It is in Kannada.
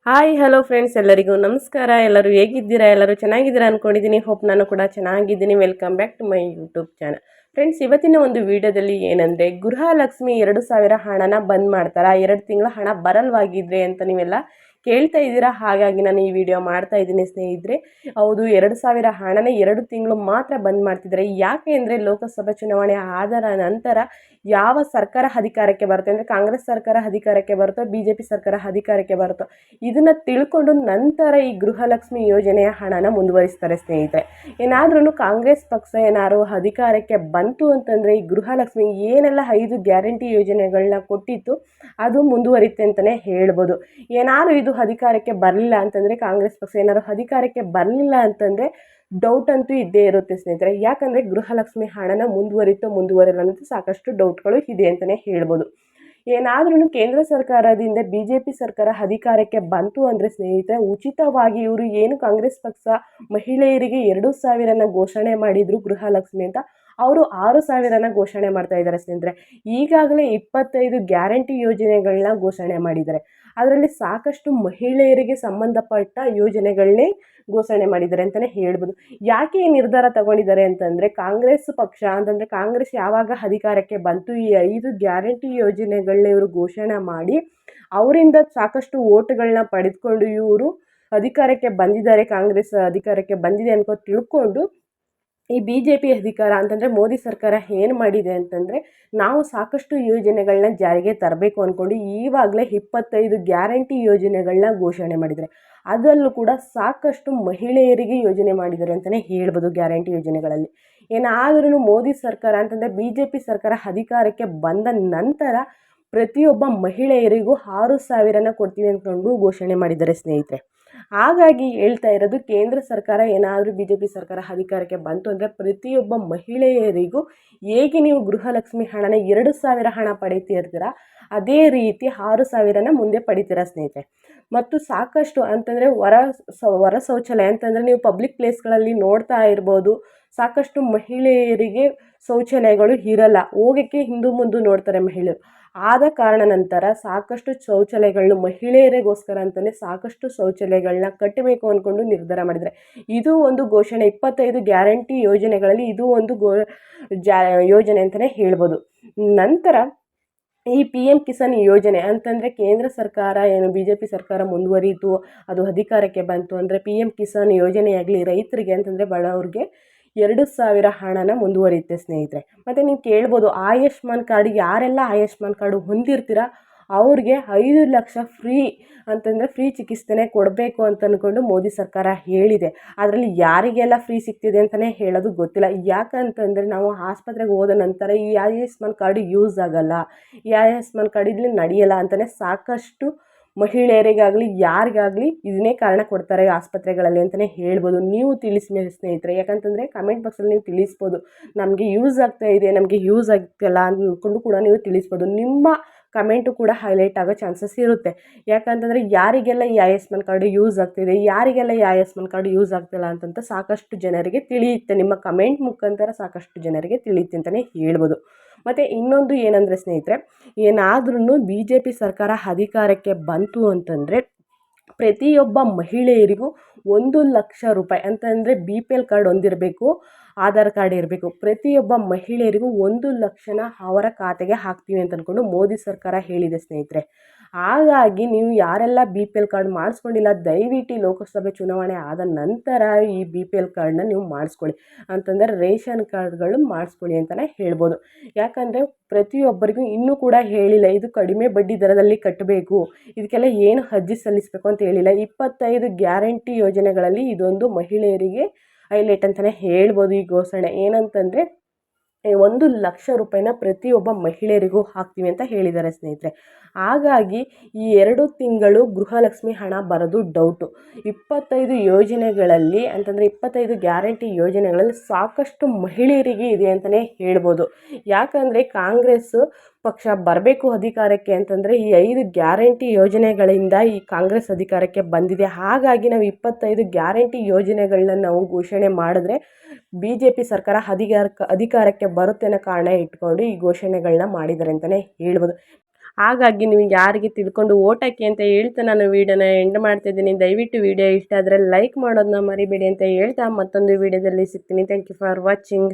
ಹಾಯ್ ಹಲೋ ಫ್ರೆಂಡ್ಸ್, ಎಲ್ಲರಿಗೂ ನಮಸ್ಕಾರ. ಎಲ್ಲರೂ ಹೇಗಿದ್ದೀರಾ? ಎಲ್ಲರೂ ಚೆನ್ನಾಗಿದ್ದೀರಾ ಅಂದ್ಕೊಂಡಿದ್ದೀನಿ. ಹೋಪ್ ನಾನು ಕೂಡ ಚೆನ್ನಾಗಿದ್ದೀನಿ. Welcome back to my YouTube channel. Friends, ಇವತ್ತಿನ ಒಂದು ವಿಡಿಯೋದಲ್ಲಿ ಏನಂದರೆ, ಗೃಹಲಕ್ಷ್ಮಿ 2,000 ಹಣನ ಬಂದ್ ಮಾಡ್ತಾರಾ, 2 ತಿಂಗಳ ಹಣ ಬರಲ್ವಾಗಿದ್ರೆ ಅಂತ ನೀವೆಲ್ಲ ಕೇಳ್ತಾ ಇದ್ದೀರಾ. ಹಾಗಾಗಿ ನಾನು ಈ ವಿಡಿಯೋ ಮಾಡ್ತಾ ಇದ್ದೀನಿ ಸ್ನೇಹಿತರೆ. ಹೌದು, 2,000 ಹಣನ 2 ತಿಂಗಳು ಮಾತ್ರ ಬಂದ್ ಮಾಡ್ತಿದ್ದಾರೆ. ಯಾಕೆ ಅಂದರೆ, ಲೋಕಸಭಾ ಚುನಾವಣೆ ಆದ ನಂತರ ಯಾವ ಸರ್ಕಾರ ಅಧಿಕಾರಕ್ಕೆ ಬರುತ್ತೆ ಅಂದರೆ, ಕಾಂಗ್ರೆಸ್ ಸರ್ಕಾರ ಅಧಿಕಾರಕ್ಕೆ ಬರುತ್ತೋ, BJP ಸರ್ಕಾರ ಅಧಿಕಾರಕ್ಕೆ ಬರುತ್ತೋ, ಇದನ್ನ ತಿಳ್ಕೊಂಡು ನಂತರ ಈ ಗೃಹಲಕ್ಷ್ಮಿ ಯೋಜನೆಯ ಹಣನ ಮುಂದುವರಿಸ್ತಾರೆ ಸ್ನೇಹಿತರೆ. ಏನಾದ್ರೂ ಕಾಂಗ್ರೆಸ್ ಪಕ್ಷ ಏನಾದ್ರು ಅಧಿಕಾರಕ್ಕೆ ಬಂತು ಅಂತಂದರೆ, ಈ ಗೃಹಲಕ್ಷ್ಮಿ ಏನೆಲ್ಲ 5 ಗ್ಯಾರಂಟಿ ಯೋಜನೆಗಳನ್ನ ಕೊಟ್ಟಿತ್ತು ಅದು ಮುಂದುವರಿತೆ ಅಂತಲೇ ಹೇಳ್ಬೋದು. ಏನಾದ್ರು ಇದು ಅಧಿಕಾರಕ್ಕೆ ಬರಲಿಲ್ಲ ಅಂತಂದರೆ, ಕಾಂಗ್ರೆಸ್ ಪಕ್ಷ ಏನಾದ್ರು ಅಧಿಕಾರಕ್ಕೆ ಬರಲಿಲ್ಲ ಅಂತಂದರೆ ಡೌಟ್ ಅಂತೂ ಇದ್ದೇ ಇರುತ್ತೆ ಸ್ನೇಹಿತರೆ. ಯಾಕಂದರೆ ಗೃಹಲಕ್ಷ್ಮಿ ಹಣನ ಮುಂದುವರಿಲ್ಲ ಅಂತ ಸಾಕಷ್ಟು ಡೌಟ್ಗಳು ಇದೆ ಅಂತಲೇ ಹೇಳ್ಬೋದು. ಏನಾದ್ರೂ ಕೇಂದ್ರ ಸರ್ಕಾರದಿಂದ BJP ಸರ್ಕಾರ ಅಧಿಕಾರಕ್ಕೆ ಬಂತು ಅಂದರೆ ಸ್ನೇಹಿತರೆ, ಉಚಿತವಾಗಿ ಇವರು ಏನು ಕಾಂಗ್ರೆಸ್ ಪಕ್ಷ ಮಹಿಳೆಯರಿಗೆ 2,000ನ ಘೋಷಣೆ ಮಾಡಿದ್ರು ಗೃಹಲಕ್ಷ್ಮಿ ಅಂತ, ಅವರು 6,000ನ ಘೋಷಣೆ ಮಾಡ್ತಾ ಇದ್ದಾರೆ ಸ್ನೇಹಿತರೆ. ಈಗಾಗಲೇ 25 ಗ್ಯಾರಂಟಿ ಯೋಜನೆಗಳನ್ನ ಘೋಷಣೆ ಮಾಡಿದ್ದಾರೆ. ಅದರಲ್ಲಿ ಸಾಕಷ್ಟು ಮಹಿಳೆಯರಿಗೆ ಸಂಬಂಧಪಟ್ಟ ಯೋಜನೆಗಳನ್ನೇ ಘೋಷಣೆ ಮಾಡಿದ್ದಾರೆ ಅಂತಲೇ ಹೇಳ್ಬೋದು. ಯಾಕೆ ಈ ನಿರ್ಧಾರ ತಗೊಂಡಿದ್ದಾರೆ ಅಂತಂದರೆ, ಕಾಂಗ್ರೆಸ್ ಪಕ್ಷ ಅಂತಂದರೆ ಕಾಂಗ್ರೆಸ್ ಯಾವಾಗ ಅಧಿಕಾರಕ್ಕೆ ಬಂತು, ಈ 5 ಗ್ಯಾರಂಟಿ ಯೋಜನೆಗಳನ್ನ ಇವರು ಘೋಷಣೆ ಮಾಡಿ ಅವರಿಂದ ಸಾಕಷ್ಟು ಓಟ್ಗಳನ್ನ ಪಡೆದುಕೊಂಡು ಇವರು ಅಧಿಕಾರಕ್ಕೆ ಬಂದಿದ್ದಾರೆ, ಕಾಂಗ್ರೆಸ್ ಅಧಿಕಾರಕ್ಕೆ ಬಂದಿದೆ ಅನ್ಕೋ ತಿಳ್ಕೊಂಡು ಈ BJP ಅಧಿಕಾರ ಅಂತಂದರೆ ಮೋದಿ ಸರ್ಕಾರ ಏನು ಮಾಡಿದೆ ಅಂತಂದರೆ, ನಾವು ಸಾಕಷ್ಟು ಯೋಜನೆಗಳನ್ನ ಜಾರಿಗೆ ತರಬೇಕು ಅಂದ್ಕೊಂಡು ಈವಾಗಲೇ 25 ಗ್ಯಾರಂಟಿ ಯೋಜನೆಗಳನ್ನ ಘೋಷಣೆ ಮಾಡಿದ್ದಾರೆ. ಅದರಲ್ಲೂ ಕೂಡ ಸಾಕಷ್ಟು ಮಹಿಳೆಯರಿಗೆ ಯೋಜನೆ ಮಾಡಿದ್ದಾರೆ ಅಂತಲೇ ಹೇಳ್ಬೋದು. ಗ್ಯಾರಂಟಿ ಯೋಜನೆಗಳಲ್ಲಿ ಏನಾದ್ರೂ ಮೋದಿ ಸರ್ಕಾರ ಅಂತಂದರೆ BJP ಸರ್ಕಾರ ಅಧಿಕಾರಕ್ಕೆ ಬಂದ ನಂತರ ಪ್ರತಿಯೊಬ್ಬ ಮಹಿಳೆಯರಿಗೂ 6,000ನ ಕೊಡ್ತೀವಿ ಅಂದ್ಕೊಂಡು ಘೋಷಣೆ ಮಾಡಿದ್ದಾರೆ ಸ್ನೇಹಿತರೆ. ಹಾಗಾಗಿ ಹೇಳ್ತಾ ಇರೋದು, ಕೇಂದ್ರ ಸರ್ಕಾರ ಏನಾದರೂ BJP ಸರ್ಕಾರ ಅಧಿಕಾರಕ್ಕೆ ಬಂತು ಅಂದರೆ ಪ್ರತಿಯೊಬ್ಬ ಮಹಿಳೆಯರಿಗೂ ಹೇಗೆ ನೀವು ಗೃಹಲಕ್ಷ್ಮಿ ಹಣನ 2,000 ಹಣ ಪಡಿತಿರ್ತೀರ, ಅದೇ ರೀತಿ 6,000ನ ಮುಂದೆ ಪಡಿತೀರಾ ಸ್ನೇಹಿತರೆ. ಮತ್ತು ಸಾಕಷ್ಟು ಅಂತಂದರೆ ಹೊರ ಶೌಚಾಲಯ ಅಂತಂದರೆ ನೀವು ಪಬ್ಲಿಕ್ ಪ್ಲೇಸ್ಗಳಲ್ಲಿ ನೋಡ್ತಾ ಇರ್ಬೋದು, ಸಾಕಷ್ಟು ಮಹಿಳೆಯರಿಗೆ ಶೌಚಾಲಯಗಳು ಇರಲ್ಲ, ಹೋಗೋಕ್ಕೆ ಹಿಂದು ಮುಂದೆ ನೋಡ್ತಾರೆ ಮಹಿಳೆಯರು. ಆದ ಕಾರಣ ನಂತರ ಸಾಕಷ್ಟು ಶೌಚಾಲಯಗಳನ್ನ ಮಹಿಳೆಯರಿಗೋಸ್ಕರ ಅಂತಲೇ ಸಾಕಷ್ಟು ಶೌಚಾಲಯಗಳನ್ನ ಕಟ್ಟಬೇಕು ಅಂದ್ಕೊಂಡು ನಿರ್ಧಾರ ಮಾಡಿದ್ದಾರೆ. ಇದು ಒಂದು ಘೋಷಣೆ, 25 ಗ್ಯಾರಂಟಿ ಯೋಜನೆಗಳಲ್ಲಿ ಇದು ಒಂದು ಯೋಜನೆ ಅಂತಲೇ ಹೇಳ್ಬೋದು. ನಂತರ ಈ PM ಕಿಸಾನ್ ಯೋಜನೆ ಅಂತಂದರೆ, ಕೇಂದ್ರ ಸರ್ಕಾರ ಏನು BJP ಸರ್ಕಾರ ಮುಂದುವರಿಯಿತು, ಅದು ಅಧಿಕಾರಕ್ಕೆ ಬಂತು ಅಂದರೆ PM ಕಿಸಾನ್ ಯೋಜನೆಯಾಗಲಿ ರೈತರಿಗೆ ಅಂತಂದರೆ ಬಡವ್ರಿಗೆ 2,000 ಹಣನ ಮುಂದುವರಿಯುತ್ತೆ ಸ್ನೇಹಿತರೆ. ಮತ್ತು ನೀವು ಕೇಳ್ಬೋದು, ಆಯುಷ್ಮಾನ್ ಕಾರ್ಡ್ ಯಾರೆಲ್ಲ ಆಯುಷ್ಮಾನ್ ಕಾರ್ಡು ಹೊಂದಿರ್ತೀರ ಅವ್ರಿಗೆ 5 ಲಕ್ಷ ಫ್ರೀ ಚಿಕಿತ್ಸೆನೇ ಕೊಡಬೇಕು ಅಂತ ಅಂದ್ಕೊಂಡು ಮೋದಿ ಸರ್ಕಾರ ಹೇಳಿದೆ. ಅದರಲ್ಲಿ ಯಾರಿಗೆಲ್ಲ ಫ್ರೀ ಸಿಗ್ತಿದೆ ಅಂತಲೇ ಹೇಳೋದು ಗೊತ್ತಿಲ್ಲ. ಯಾಕಂತಂದರೆ, ನಾವು ಆಸ್ಪತ್ರೆಗೆ ಹೋದ ನಂತರ ಈ ಆಯುಷ್ಮಾನ್ ಕಾರ್ಡು ಯೂಸ್ ಆಗಲ್ಲ, ಈ ಆಯುಷ್ಮಾನ್ ಕಾರ್ಡ್ ಇಲ್ಲಿ ನಡೆಯಲ್ಲ ಅಂತಲೇ ಸಾಕಷ್ಟು ಮಹಿಳೆಯರಿಗಾಗಲಿ ಯಾರಿಗಾಗಲಿ ಇದನ್ನೇ ಕಾರಣ ಕೊಡ್ತಾರೆ ಆಸ್ಪತ್ರೆಗಳಲ್ಲಿ ಅಂತಲೇ ಹೇಳ್ಬೋದು. ನೀವು ತಿಳಿಸಿ ಸ್ನೇಹಿತರೆ, ಯಾಕಂತಂದರೆ ಕಮೆಂಟ್ ಬಾಕ್ಸಲ್ಲಿ ನೀವು ತಿಳಿಸ್ಬೋದು, ನಮಗೆ ಯೂಸ್ ಆಗ್ತಾ ಇದೆ, ನಮಗೆ ಯೂಸ್ ಆಗ್ತಿಲ್ಲ ಅಂದ್ಕೊಂಡು ಕೂಡ ನೀವು ತಿಳಿಸ್ಬೋದು. ನಿಮ್ಮ ಕಮೆಂಟು ಕೂಡ ಹೈಲೈಟ್ ಆಗೋ ಚಾನ್ಸಸ್ ಇರುತ್ತೆ. ಯಾಕಂತಂದರೆ ಯಾರಿಗೆಲ್ಲ ಈ ಆಯುಷ್ಮಾನ್ ಕಾರ್ಡು ಯೂಸ್ ಆಗ್ತಿದೆ, ಯಾರಿಗೆಲ್ಲ ಈ ಆಯುಷ್ಮಾನ್ ಕಾರ್ಡು ಯೂಸ್ ಆಗ್ತಿಲ್ಲ ಅಂತಂತ ಸಾಕಷ್ಟು ಜನರಿಗೆ ತಿಳಿಯುತ್ತೆ. ನಿಮ್ಮ ಕಮೆಂಟ್ ಮುಖಾಂತರ ಸಾಕಷ್ಟು ಜನರಿಗೆ ತಿಳಿಯುತ್ತೆ ಅಂತಲೇ ಹೇಳ್ಬೋದು. ಮತ್ತು ಇನ್ನೊಂದು ಏನಂದರೆ ಸ್ನೇಹಿತರೆ, ಏನಾದ್ರೂ BJP ಸರ್ಕಾರ ಅಧಿಕಾರಕ್ಕೆ ಬಂತು ಅಂತಂದರೆ ಪ್ರತಿಯೊಬ್ಬ ಮಹಿಳೆಯರಿಗೂ 1 ಲಕ್ಷ ರೂಪಾಯಿ ಅಂತಂದರೆ BPL ಕಾರ್ಡ್ ಹೊಂದಿರಬೇಕು, ಆಧಾರ್ ಕಾರ್ಡ್ ಇರಬೇಕು. ಪ್ರತಿಯೊಬ್ಬ ಮಹಿಳೆಯರಿಗೂ 1 ಲಕ್ಷನ ಅವರ ಖಾತೆಗೆ ಹಾಕ್ತೀವಿ ಅಂತ ಅಂದ್ಕೊಂಡು ಮೋದಿ ಸರ್ಕಾರ ಹೇಳಿದೆ ಸ್ನೇಹಿತರೆ. ಹಾಗಾಗಿ ನೀವು ಯಾರೆಲ್ಲ BPL ಕಾರ್ಡ್ ಮಾಡಿಸ್ಕೊಂಡಿಲ್ಲ, ದಯವಿಟ್ಟು ಲೋಕಸಭೆ ಚುನಾವಣೆ ಆದ ನಂತರ ಈ BPL ಕಾರ್ಡನ್ನ ನೀವು ಮಾಡಿಸ್ಕೊಳ್ಳಿ, ಅಂತಂದರೆ ರೇಷನ್ ಕಾರ್ಡ್ಗಳು ಮಾಡಿಸ್ಕೊಳ್ಳಿ ಅಂತಲೇ ಹೇಳ್ಬೋದು. ಯಾಕಂದರೆ ಪ್ರತಿಯೊಬ್ಬರಿಗೂ ಇನ್ನೂ ಕೂಡ ಹೇಳಿಲ್ಲ, ಇದು ಕಡಿಮೆ ಬಡ್ಡಿ ದರದಲ್ಲಿ ಕಟ್ಟಬೇಕು, ಇದಕ್ಕೆಲ್ಲ ಏನು ಅರ್ಜಿ ಸಲ್ಲಿಸಬೇಕು ಅಂತ ಹೇಳಿಲ್ಲ. 25 ಗ್ಯಾರಂಟಿ ಯೋಜನೆಗಳಲ್ಲಿ ಇದೊಂದು ಮಹಿಳೆಯರಿಗೆ ಹೈಲೈಟ್ ಅಂತಲೇ ಹೇಳ್ಬೋದು. ಈ ಘೋಷಣೆ ಏನಂತಂದರೆ, 1 ಲಕ್ಷ ರೂಪಾಯಿನ ಪ್ರತಿಯೊಬ್ಬ ಮಹಿಳೆಯರಿಗೂ ಹಾಕ್ತೀವಿ ಅಂತ ಹೇಳಿದ್ದಾರೆ ಸ್ನೇಹಿತರೆ. ಹಾಗಾಗಿ ಈ 2 ತಿಂಗಳು ಗೃಹಲಕ್ಷ್ಮಿ ಹಣ ಬರೋದು ಡೌಟು. 25 ಯೋಜನೆಗಳಲ್ಲಿ ಅಂತಂದರೆ 25 ಗ್ಯಾರಂಟಿ ಯೋಜನೆಗಳಲ್ಲಿ ಸಾಕಷ್ಟು ಮಹಿಳೆಯರಿಗೆ ಇದೆ ಅಂತಲೇ ಹೇಳ್ಬೋದು. ಯಾಕಂದರೆ ಕಾಂಗ್ರೆಸ್ ಪಕ್ಷ ಬರಬೇಕು ಅಧಿಕಾರಕ್ಕೆ ಅಂತಂದರೆ ಈ 5 ಗ್ಯಾರಂಟಿ ಯೋಜನೆಗಳಿಂದ ಈ ಕಾಂಗ್ರೆಸ್ ಅಧಿಕಾರಕ್ಕೆ ಬಂದಿದೆ. ಹಾಗಾಗಿ ನಾವು 25 ಗ್ಯಾರಂಟಿ ಯೋಜನೆಗಳನ್ನ ನಾವು ಘೋಷಣೆ ಮಾಡಿದ್ರೆ BJP ಸರ್ಕಾರ ಅಧಿಕಾರಕ್ಕೆ ಬರುತ್ತೆ ಅನ್ನೋ ಕಾರಣ ಇಟ್ಕೊಂಡು ಈ ಘೋಷಣೆಗಳನ್ನ ಮಾಡಿದ್ದಾರೆ ಅಂತಲೇ ಹೇಳ್ಬೋದು. ಹಾಗಾಗಿ ನೀವು ಯಾರಿಗೆ ತಿಳ್ಕೊಂಡು ಓಟ್ ಹಾಕಿ ಅಂತ ಹೇಳ್ತಾ ನಾನು ವೀಡಿಯೋನ ಎಂಡ್ ಮಾಡ್ತಾಯಿದ್ದೀನಿ. ದಯವಿಟ್ಟು ವಿಡಿಯೋ ಇಷ್ಟ ಆದರೆ ಲೈಕ್ ಮಾಡೋದನ್ನ ಮರಿಬೇಡಿ ಅಂತ ಹೇಳ್ತಾ ಮತ್ತೊಂದು ವಿಡಿಯೋದಲ್ಲಿ ಸಿಗ್ತೀನಿ. Thank you for watching.